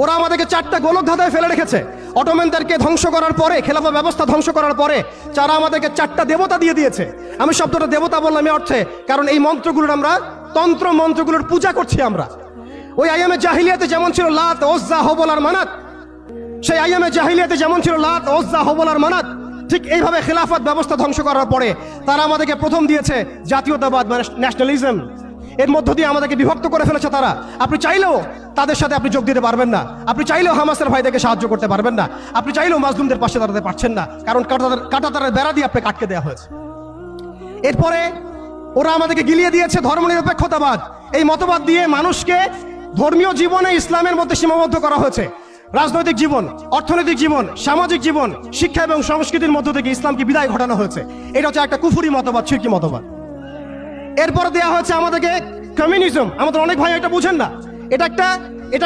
ওরা আমাদেরকে চারটা গোলক ধাঁধায় ফেলে রেখেছে। অটোম্যানদেরকে ধ্বংস করার পরে, খেলাফা ব্যবস্থা ধ্বংস করার পরে যারা আমাদেরকে চারটা দেবতা দিয়ে দিয়েছে। আমি শব্দটা দেবতা বললাম এই অর্থে, কারণ এই মন্ত্রগুলোর আমরা তন্ত্র মন্ত্রগুলোর পূজা করছি আমরা। ওই আইয়ামে জাহিলিয়াতে যেমন ছিল লাত, ওজ্জা, হবল আর মানাত, সেই আইয়ামে জাহিলিয়াতে যেমন ছিল লাত, ওজ্জা, হবল আর মানাত, ঠিক এইভাবে খেলাফত ব্যবস্থা ধ্বংস করার পরে তারা আমাদেরকে প্রথম দিয়েছে জাতীয়তাবাদ, মানে ন্যাশনালিজম। এর মধ্য দিয়ে আমাদেরকে বিভক্ত করে ফেলেছে তারা। আপনি চাইলেও তাদের সাথে আপনি যোগ দিতে পারবেন না, আপনি চাইলেও হামাসের ভাইদেরকে সাহায্য করতে পারবেন না, আপনি চাইলেও মাজলুমদের পাশে দাঁড়াতে পারছেন না, কারণ কাঁটাতারের বেড়া দিয়ে আপনাকে আটকে দেওয়া হয়েছে। এরপরে ওরা আমাদেরকে গিলিয়ে দিয়েছে ধর্মনিরপেক্ষতাবাদ। এই মতবাদ দিয়ে মানুষকে ধর্মীয় জীবনে ইসলামের মধ্যে সীমাবদ্ধ করা হয়েছে। রাজনৈতিক জীবন, অর্থনৈতিক জীবন, সামাজিক জীবন, শিক্ষা এবং সংস্কৃতির মধ্য থেকে ইসলামকে বিদায় ঘটানো হয়েছে। এটা হচ্ছে একটা কুফরি মতবাদ, শিরকি মতবাদ। এরপর দেওয়া হয়েছে আমাদেরকে কমিউনিজম। আমাদের অনেক ভাই এটা বুঝেন না, এটা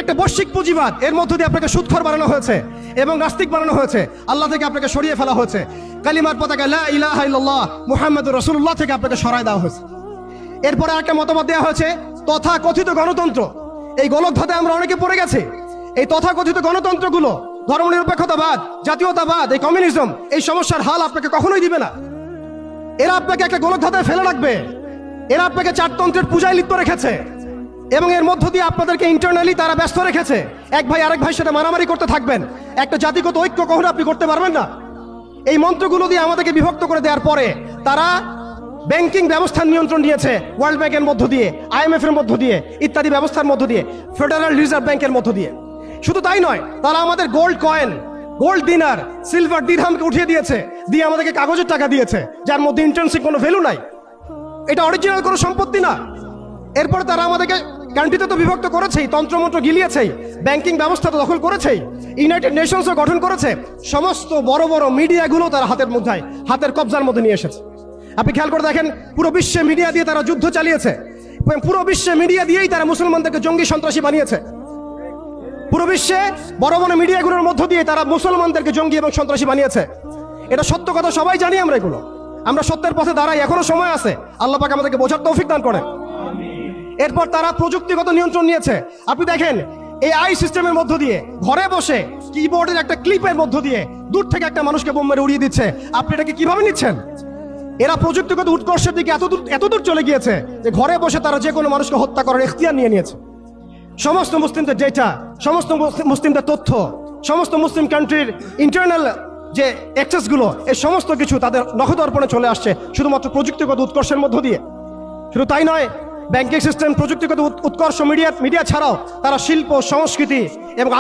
একটা বৈশ্বিক পুঁজিবাদ। এর মধ্য দিয়ে আপনাকে সুদখোর বানানো হয়েছে এবং নাস্তিক বানানো হয়েছে, আল্লাহ থেকে আপনাকে সরিয়ে ফেলা হয়েছে। কালিমার পতাকা লা ইলাহা ইল্লাল্লাহ মুহাম্মাদুর রাসূলুল্লাহ থেকে আপনাকে সরায় দেওয়া হয়েছে। এরপরে একটা মতবাদ দেওয়া হয়েছে তথাকথিত গণতন্ত্র। এই গোলক ধাঁধায় আমরা অনেকে পড়ে গেছি। এই তথাকথিত গণতন্ত্রগুলো, ধর্মনিরপেক্ষতাবাদ, জাতীয়তাবাদ, এই কমিউনিজম, এই সমস্যার হাল আপনাকে কখনোই দিবে না। এরা আপনাকে একটা গোলক ধাঁধায় ফেলে রাখবে। এরা আপনাকে চারতন্ত্রের পূজায় লিপ্ত রেখেছে এবং এর মধ্য দিয়ে আপনাদেরকে ইন্টারনালি তারা ব্যস্ত রেখেছে। এক ভাই আরেক ভাইয়ের সাথে মারামারি করতে থাকবেন, একটা জাতিগত ঐক্য কখনো আপনি করতে পারবেন না। এই মন্ত্রগুলো দিয়ে আমাদেরকে বিভক্ত করে দেওয়ার পরে তারা ব্যাংকিং ব্যবস্থার নিয়ন্ত্রণ নিয়েছে ওয়ার্ল্ড ব্যাংকের মধ্য দিয়ে, IMF এর মধ্য দিয়ে, ইত্যাদি ব্যবস্থার মধ্য দিয়ে, ফেডারেল রিজার্ভ ব্যাংকের মধ্য দিয়ে। শুধু তাই নয়, তারা আমাদের গোল্ড কয়েন, গোল্ড দিনার, সিলভার দিরহামকে উঠিয়ে দিয়েছে, দিয়ে আমাদেরকে কাগজের টাকা দিয়েছে যার মধ্যে ইন্ট্রিনসিক কোনো ভ্যালু নাই। এটা অরিজিনাল কোনো সম্পত্তি না। এরপর তারা আমাদেরকে কান্ট্রিতে তো বিভক্ত করেছেই, তন্ত্রমন্ত্র গিলিয়েছেই, ব্যাংকিং ব্যবস্থা তো দখল করেছেই, ইউনাইটেড নেশনসও গঠন করেছে। সমস্ত বড় বড় মিডিয়াগুলো তারা হাতের কবজার মধ্যে নিয়ে এসেছে। আপনি খেয়াল করে দেখেন, পুরো বিশ্বে মিডিয়া দিয়ে তারা যুদ্ধ চালিয়েছে। পুরো বিশ্বে মিডিয়া দিয়েই তারা মুসলমানদেরকে জঙ্গি সন্ত্রাসী বানিয়েছে। পুরো বিশ্বে বড় বড় মিডিয়াগুলোর মধ্য দিয়ে তারা মুসলমানদেরকে জঙ্গি এবং সন্ত্রাসী বানিয়েছে। এটা সত্য কথা, সবাই জানি আমরা এগুলো। আমরা সত্যের পথে দাঁড়াই, এখনো সময় আছে। আল্লাহ পাক আমাদেরকে বোঝার তৌফিক দান করেন। এরপর তারা প্রযুক্তিগত নিয়ন্ত্রণ নিয়েছে। আপনি দেখেন AI সিস্টেমের মধ্য দিয়ে ঘরে বসে কিবোর্ডের একটা ক্লিপের মধ্য দিয়ে দূর থেকে একটা মানুষকে বোম মেরে উড়িয়ে দিচ্ছে। আপনি এটাকে কিভাবে নিচ্ছেন? এরা প্রযুক্তিগত উৎকর্ষের দিকে এতদূর চলে গিয়েছে যে ঘরে বসে তারা যে কোনো মানুষকে হত্যা করার এখতিয়ার নিয়ে নিয়েছে। সমস্ত মুসলিমদের ডেটা, সমস্ত মুসলিমদের তথ্য, সমস্ত মুসলিম কান্ট্রির ইন্টারনাল যে অ্যাক্সেসগুলো, এই সমস্ত কিছু তাদের নখদর্পণে চলে আসছে শুধুমাত্র প্রযুক্তিগত উৎকর্ষের মধ্য দিয়ে। শুধু তাই নয়, ব্যাংকিং সিস্টেম, প্রযুক্তিগত উৎকর্ষ, মিডিয়া ছাড়াও তারা শিল্প, সংস্কৃতি এবং